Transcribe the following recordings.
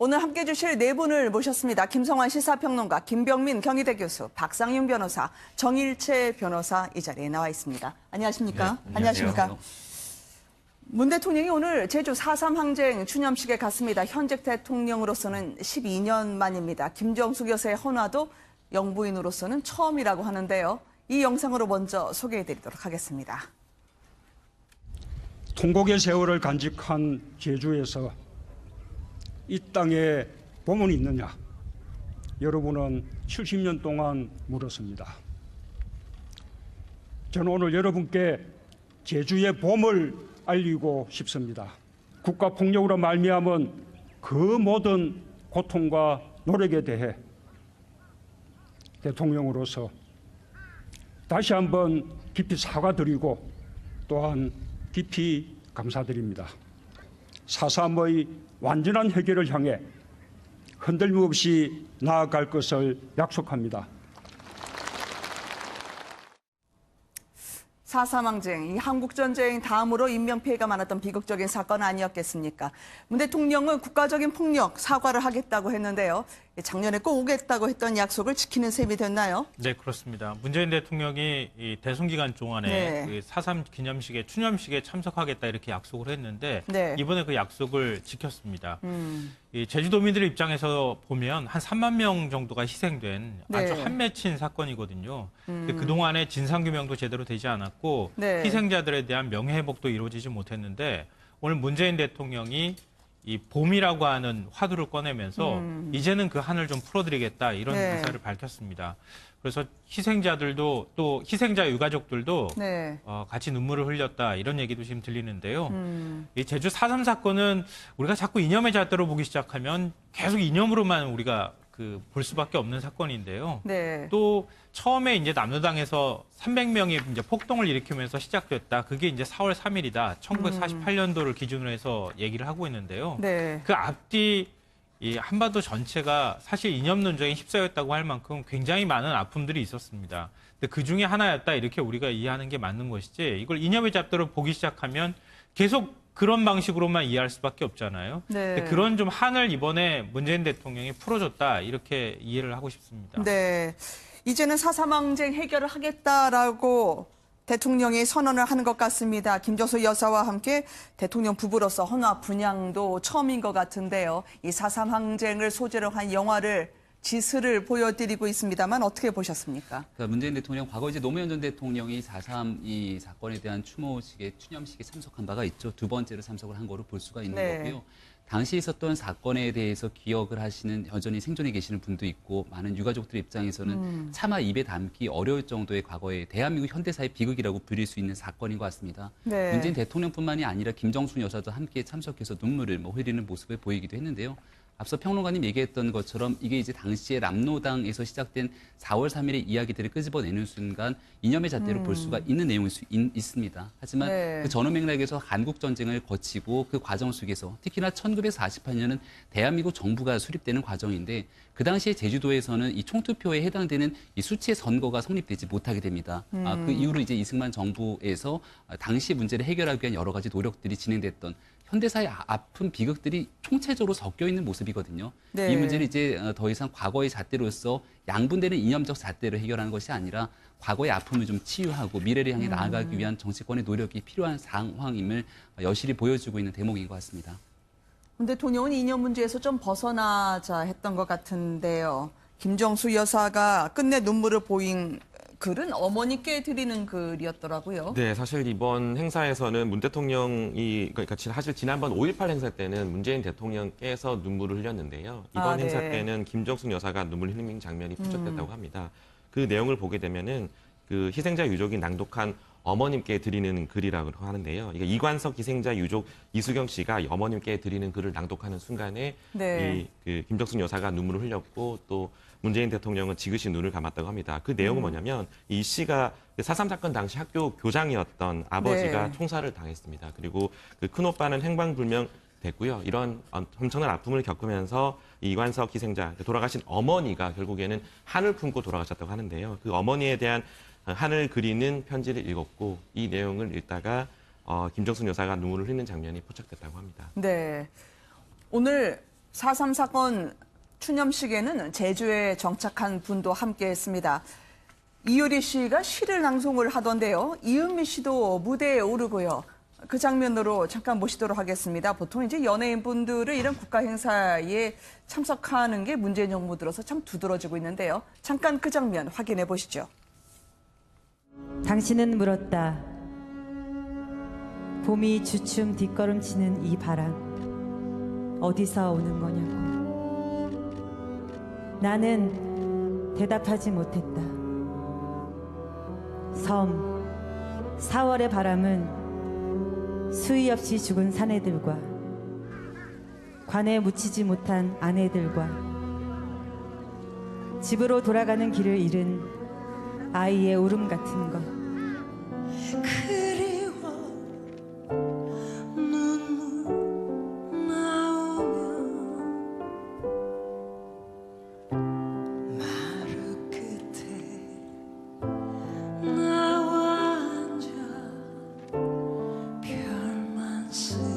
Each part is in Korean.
오늘 함께해 주실 네 분을 모셨습니다. 김성환 시사평론가, 김병민 경희대 교수, 박상윤 변호사, 정일채 변호사 이 자리에 나와 있습니다. 안녕하십니까? 네, 안녕하십니까? 문 대통령이 오늘 제주 4.3 항쟁 추념식에 갔습니다. 현직 대통령으로서는 12년 만입니다. 김정숙 여사의 헌화도 영부인으로서는 처음이라고 하는데요. 이 영상으로 먼저 소개해드리도록 하겠습니다. 통곡의 세월을 간직한 제주에서 이 땅에 봄은 있느냐? 여러분은 70년 동안 물었습니다. 저는 오늘 여러분께 제주의 봄을 알리고 싶습니다. 국가폭력으로 말미암은 그 모든 고통과 노력에 대해 대통령으로서 다시 한번 깊이 사과드리고 또한 깊이 감사드립니다. 4.3의 완전한 해결을 향해 흔들림 없이 나아갈 것을 약속합니다. 4.3 항쟁, 이 한국전쟁 다음으로 인명피해가 많았던 비극적인 사건 아니었겠습니까? 문 대통령은 국가적인 폭력 사과를 하겠다고 했는데요. 작년에 꼭 오겠다고 했던 약속을 지키는 셈이 됐나요? 네, 그렇습니다. 문재인 대통령이 이 대선 기간 동안에 그 4.3 기념식에 추념식에 참석하겠다 이렇게 약속을 했는데 이번에 그 약속을 지켰습니다. 이 제주도민들 입장에서 보면 한 3만 명 정도가 희생된 아주 한맺힌 사건이거든요. 그동안에 진상규명도 제대로 되지 않았고 희생자들에 대한 명예회복도 이루어지지 못했는데 오늘 문재인 대통령이 이 봄이라고 하는 화두를 꺼내면서 이제는 그 한을 좀 풀어드리겠다 이런 의사를 밝혔습니다. 그래서 희생자들도 또 희생자 유가족들도 같이 눈물을 흘렸다 이런 얘기도 지금 들리는데요. 이 제주 4.3 사건은 우리가 자꾸 이념의 잣대로 보기 시작하면 계속 이념으로만 우리가 볼 수밖에 없는 사건인데요. 또 처음에 이제 남로당에서 300명이 이제 폭동을 일으키면서 시작됐다. 그게 이제 4월 3일이다. 1948년도를 기준으로 해서 얘기를 하고 있는데요. 그 앞뒤 이 한반도 전체가 사실 이념 논쟁에 휩싸였다고 할 만큼 굉장히 많은 아픔들이 있었습니다. 근데 그 중에 하나였다 이렇게 우리가 이해하는 게 맞는 것이지 이걸 이념의 잣대로 보기 시작하면 계속 그런 방식으로만 이해할 수밖에 없잖아요. 그런 좀 한을 이번에 문재인 대통령이 풀어줬다 이렇게 이해를 하고 싶습니다. 이제는 4.3 항쟁 해결을 하겠다라고 대통령이 선언을 하는 것 같습니다. 김정숙 여사와 함께 대통령 부부로서 헌화 분향도 처음인 것 같은데요. 이 4.3 항쟁을 소재로 한 영화를 지스를 보여드리고 있습니다만 어떻게 보셨습니까? 그러니까 문재인 대통령 과거 이제 노무현 전 대통령이 4.3 이 사건에 대한 추념식에 참석한 바가 있죠. 두 번째로 참석을 한 거로 볼 수가 있는 거고요. 당시 있었던 사건에 대해서 기억을 하시는 여전히 생존해 계시는 분도 있고 많은 유가족들 입장에서는 차마 입에 담기 어려울 정도의 과거의 대한민국 현대사의 비극이라고 부릴 수 있는 사건인 것 같습니다. 문재인 대통령뿐만이 아니라 김정숙 여사도 함께 참석해서 눈물을 흘리는 모습을 보이기도 했는데요. 앞서 평론가님 얘기했던 것처럼 이게 이제 당시에 남로당에서 시작된 4월 3일의 이야기들을 끄집어내는 순간 이념의 잣대로 볼 수가 있는 내용일 수 있습니다. 하지만 그 전후 맥락에서 한국전쟁을 거치고 그 과정 속에서 특히나 1948년은 대한민국 정부가 수립되는 과정인데 그 당시에 제주도에서는 이 총투표에 해당되는 이 수치의 선거가 성립되지 못하게 됩니다. 그 이후로 이제 이승만 정부에서 당시 문제를 해결하기 위한 여러 가지 노력들이 진행됐던 현대사의 아픈 비극들이 총체적으로 섞여 있는 모습이거든요. 이 문제는 이제 더 이상 과거의 잣대로서 양분되는 이념적 잣대로 해결하는 것이 아니라 과거의 아픔을 좀 치유하고 미래를 향해 나아가기 위한 정치권의 노력이 필요한 상황임을 여실히 보여주고 있는 대목인 것 같습니다. 문 대통령은 이념 문제에서 좀 벗어나자 했던 것 같은데요. 김정숙 여사가 끝내 눈물을 보인 글은 어머니께 드리는 글이었더라고요. 네, 사실 이번 행사에서는 문 대통령이, 그러니까 사실 지난번 5.18 행사 때는 문재인 대통령께서 눈물을 흘렸는데요. 이번 행사 때는 김정숙 여사가 눈물 흘리는 장면이 포착됐다고 합니다. 그 내용을 보게 되면은 그 희생자 유족이 낭독한 어머님께 드리는 글이라고 하는데요. 이게 이관석 희생자 유족 이수경 씨가 어머님께 드리는 글을 낭독하는 순간에 그 김정숙 여사가 눈물을 흘렸고 또 문재인 대통령은 지그시 눈을 감았다고 합니다. 그 내용은 뭐냐면 이 씨가 4.3 사건 당시 학교 교장이었던 아버지가 총살을 당했습니다. 그리고 그 큰오빠는 행방불명 됐고요. 이런 엄청난 아픔을 겪으면서 이관석 희생자, 돌아가신 어머니가 결국에는 한을 품고 돌아가셨다고 하는데요. 그 어머니에 대한 한을 그리는 편지를 읽었고 이 내용을 읽다가 김정숙 여사가 눈물을 흘리는 장면이 포착됐다고 합니다. 오늘 4.3 사건 추념식에는 제주에 정착한 분도 함께했습니다. 이효리 씨가 시를 낭송을 하던데요. 이은미 씨도 무대에 오르고요. 그 장면으로 잠깐 모시도록 하겠습니다. 보통 이제 연예인분들은 이런 국가 행사에 참석하는 게 문재인 정부 들어서 참 두드러지고 있는데요. 잠깐 그 장면 확인해 보시죠. 당신은 물었다. 봄이 주춤 뒷걸음치는 이 바람 어디서 오는 거냐고. 나는 대답하지 못했다. 섬 4월의 바람은 수위 없이 죽은 사내들과 관에 묻히지 못한 아내들과 집으로 돌아가는 길을 잃은 아이의 울음 같은 것. 그리워 눈물 나오면 마루 끝에 나와 앉아 별만 씁니다.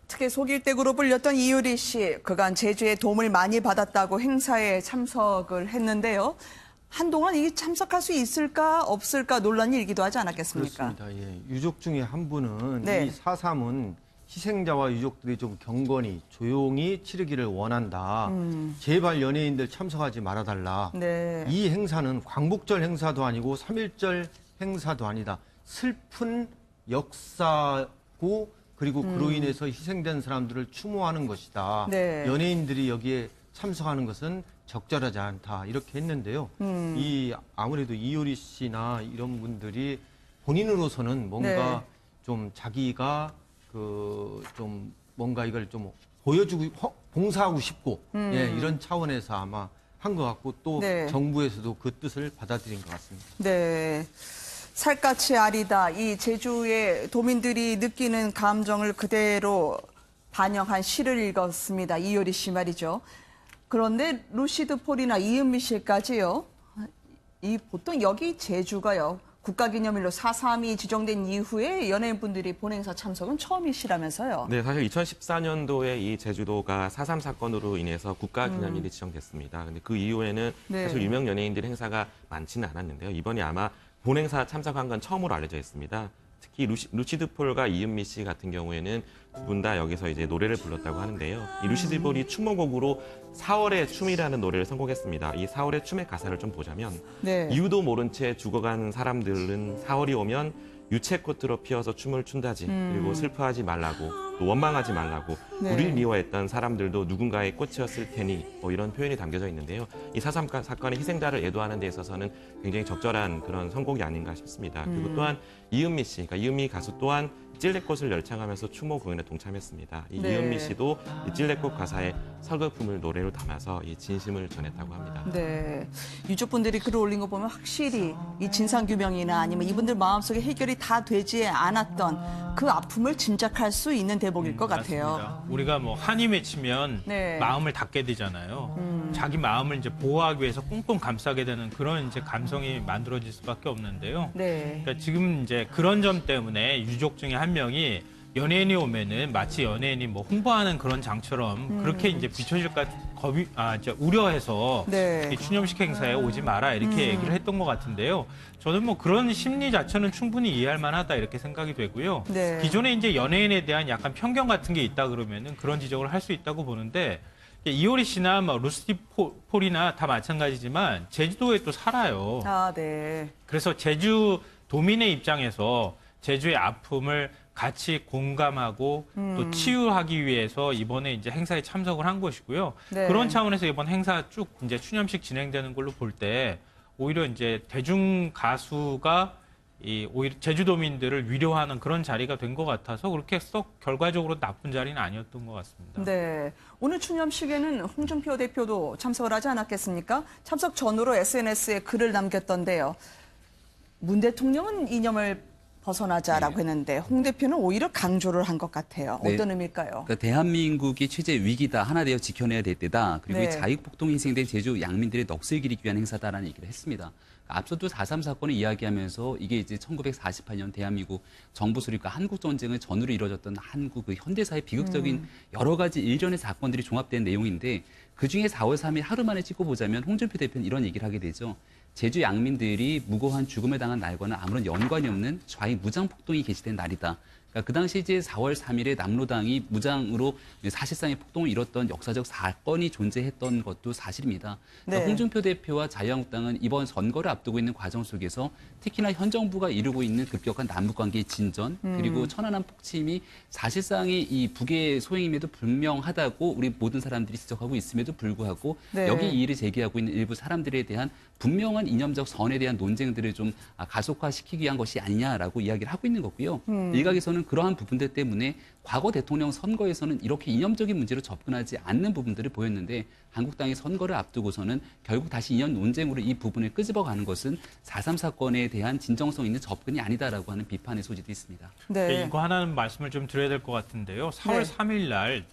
특히 속일댁으로 불렸던 이효리 씨, 그간 제주의 도움을 많이 받았다고 행사에 참석을 했는데요. 한동안 이 참석할 수 있을까 없을까 논란이 일기도 하지 않았겠습니까? 그렇습니다. 예. 유족 중에 한 분은 네. 이 4.3은 희생자와 유족들이 좀 경건히 조용히 치르기를 원한다. 제발 연예인들 참석하지 말아달라. 네. 이 행사는 광복절 행사도 아니고 3.1절 행사도 아니다. 슬픈 역사고 그리고 그로 인해서 희생된 사람들을 추모하는 것이다. 네. 연예인들이 여기에 참석하는 것은 적절하지 않다. 이렇게 했는데요. 이 아무래도 이효리 씨나 이런 분들이 본인으로서는 뭔가 네. 좀 자기가 좀 뭔가 이걸 좀 보여주고 봉사하고 싶고 예, 이런 차원에서 아마 한 것 같고 또 네. 정부에서도 그 뜻을 받아들인 것 같습니다. 네. 살갗이 아리다. 이 제주의 도민들이 느끼는 감정을 그대로 반영한 시를 읽었습니다. 이효리 씨 말이죠. 그런데 루시드 폴이나 이은미 씨까지요. 이 보통 여기 제주가요. 국가기념일로 4.3이 지정된 이후에 연예인분들이 본행사 참석은 처음이시라면서요. 네, 사실 2014년도에 이 제주도가 4.3 사건으로 인해서 국가기념일이 지정됐습니다. 근데 그 이후에는 네. 사실 유명 연예인들 행사가 많지는 않았는데요. 이번이 아마 본행사 참석한 건 처음으로 알려져 있습니다. 특히 루시드 폴과 이은미 씨 같은 경우에는 두 분 다 여기서 이제 노래를 불렀다고 하는데요. 이 루시드 폴이 추모곡으로 4월의 춤이라는 노래를 선곡했습니다. 이 4월의 춤의 가사를 좀 보자면 네. 이유도 모른 채 죽어간 사람들은 4월이 오면 유채꽃으로 피어서 춤을 춘다지. 그리고 슬퍼하지 말라고, 또 원망하지 말라고. 네. 우리를 미워했던 사람들도 누군가의 꽃이었을 테니 뭐 이런 표현이 담겨져 있는데요. 이 4.3 사건의 희생자를 애도하는 데 있어서는 굉장히 적절한 그런 선곡이 아닌가 싶습니다. 그리고 또한 이은미 씨, 그러니까 이은미 가수 또한 찔레꽃을 열창하면서 추모 공연에 동참했습니다. 이 네. 이은미 씨도 이 찔레꽃 가사에 서글픔을 노래로 담아서 이 진심을 전했다고 합니다. 네. 유족분들이 글을 올린 거 보면 확실히 이 진상규명이나 아니면 이분들 마음속에 해결이 다 되지 않았던 그 아픔을 짐작할 수 있는 대목일 것 같아요. 맞습니다. 우리가 뭐 한이 맺히면 네. 마음을 닫게 되잖아요. 자기 마음을 이제 보호하기 위해서 꽁꽁 감싸게 되는 그런 이제 감성이 만들어질 수밖에 없는데요. 네. 그러니까 지금 이제 그런 점 때문에 유족 중에 한 명이 연예인이 오면은 마치 연예인이 뭐 홍보하는 그런 장처럼 그렇게 이제 비춰질까 이제 우려해서 네. 이 추념식 행사에 오지 마라 이렇게 얘기를 했던 것 같은데요. 저는 뭐 그런 심리 자체는 충분히 이해할 만하다 이렇게 생각이 되고요. 네. 기존에 이제 연예인에 대한 약간 편견 같은 게 있다 그러면은 그런 지적을 할 수 있다고 보는데 이효리 씨나 뭐 루시드 폴이나 다 마찬가지지만 제주도에 또 살아요. 아, 네. 그래서 제주 도민의 입장에서 제주의 아픔을 같이 공감하고 또 치유하기 위해서 이번에 이제 행사에 참석을 한 것이고요. 네. 그런 차원에서 이번 행사 쭉 이제 추념식 진행되는 걸로 볼 때 오히려 이제 대중 가수가 오히려 제주도민들을 위로하는 그런 자리가 된 것 같아서 그렇게 썩 결과적으로 나쁜 자리는 아니었던 것 같습니다. 네. 오늘 추념식에는 홍준표 대표도 참석을 하지 않았겠습니까? 참석 전후로 SNS에 글을 남겼던데요. 문 대통령은 이념을 벗어나자라고 했는데 홍 대표는 오히려 강조를 한 것 같아요. 네. 어떤 의미일까요? 그러니까 대한민국이 취재 위기다, 하나 되어 지켜내야 될 때다. 그리고 네. 이 자익폭동이 희생된 제주 양민들의 넋을 기리기 위한 행사다라는 얘기를 했습니다. 앞서도 4.3 사건을 이야기하면서 이게 이제 1948년 대한민국 정부 수립과 한국 전쟁을 전후로 이루어졌던 한국 그 현대사의 비극적인 여러 가지 일련의 사건들이 종합된 내용인데 그중에 4월 3일 하루 만에 찍고 보자면 홍준표 대표는 이런 얘기를 하게 되죠. 제주 양민들이 무고한 죽음을 당한 날과는 아무런 연관이 없는 좌익 무장폭동이 개시된 날이다. 그러니까 그 당시 이제 4월 3일에 남로당이 무장으로 사실상의 폭동을 이뤘던 역사적 사건이 존재했던 것도 사실입니다. 그러니까 네. 홍준표 대표와 자유한국당은 이번 선거를 앞두고 있는 과정 속에서 특히나 현 정부가 이루고 있는 급격한 남북관계의 진전 그리고 천안함 폭침이 사실상의 이 북의 소행임에도 분명하다고 우리 모든 사람들이 지적하고 있음에도 불구하고 네. 여기 이의를 제기하고 있는 일부 사람들에 대한 분명한 이념적 선에 대한 논쟁들을 좀 가속화시키기 위한 것이 아니냐라고 이야기를 하고 있는 거고요. 일각에서는 그러한 부분들 때문에 과거 대통령 선거에서는 이렇게 이념적인 문제로 접근하지 않는 부분들을 보였는데 한국당이 선거를 앞두고서는 결국 다시 이념 논쟁으로 이 부분을 끄집어가는 것은 4.3 사건에 대한 진정성 있는 접근이 아니다라고 하는 비판의 소지도 있습니다. 네. 이거 하나는 말씀을 좀 드려야 될 것 같은데요. 4월 네. 3일 날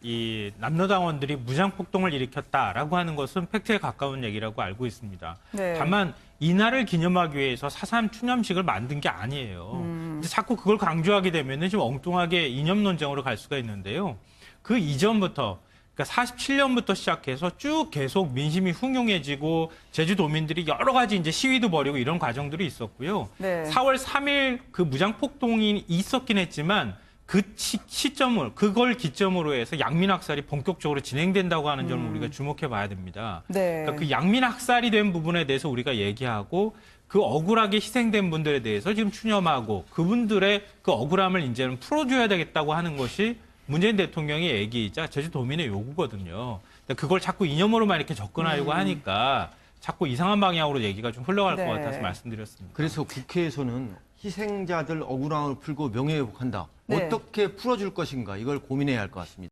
이 남로당원들이 무장폭동을 일으켰다라고 하는 것은 팩트에 가까운 얘기라고 알고 있습니다. 네. 다만 이날을 기념하기 위해서 4.3 추념식을 만든 게 아니에요. 근데 자꾸 그걸 강조하게 되면 좀 엉뚱하게 이념 논쟁으로 갈 수가 있는데요. 그 이전부터 그러니까 47년부터 시작해서 쭉 계속 민심이 흉흉해지고 제주도민들이 여러 가지 이제 시위도 벌이고 이런 과정들이 있었고요. 네. 4월 3일 그 무장폭동이 있었긴 했지만 그 시점을 그걸 기점으로 해서 양민학살이 본격적으로 진행된다고 하는 점을 우리가 주목해 봐야 됩니다. 네. 그러니까 그 양민학살이 된 부분에 대해서 우리가 얘기하고 그 억울하게 희생된 분들에 대해서 지금 추념하고 그분들의 그 억울함을 이제는 풀어줘야 되겠다고 하는 것이 문재인 대통령의 얘기이자 제주도민의 요구거든요. 근데 그걸 자꾸 이념으로만 이렇게 접근하려고 하니까 자꾸 이상한 방향으로 얘기가 좀 흘러갈 네. 것 같아서 말씀드렸습니다. 그래서 국회에서는 희생자들 억울함을 풀고 명예회복한다. 네. 어떻게 풀어줄 것인가 이걸 고민해야 할 것 같습니다.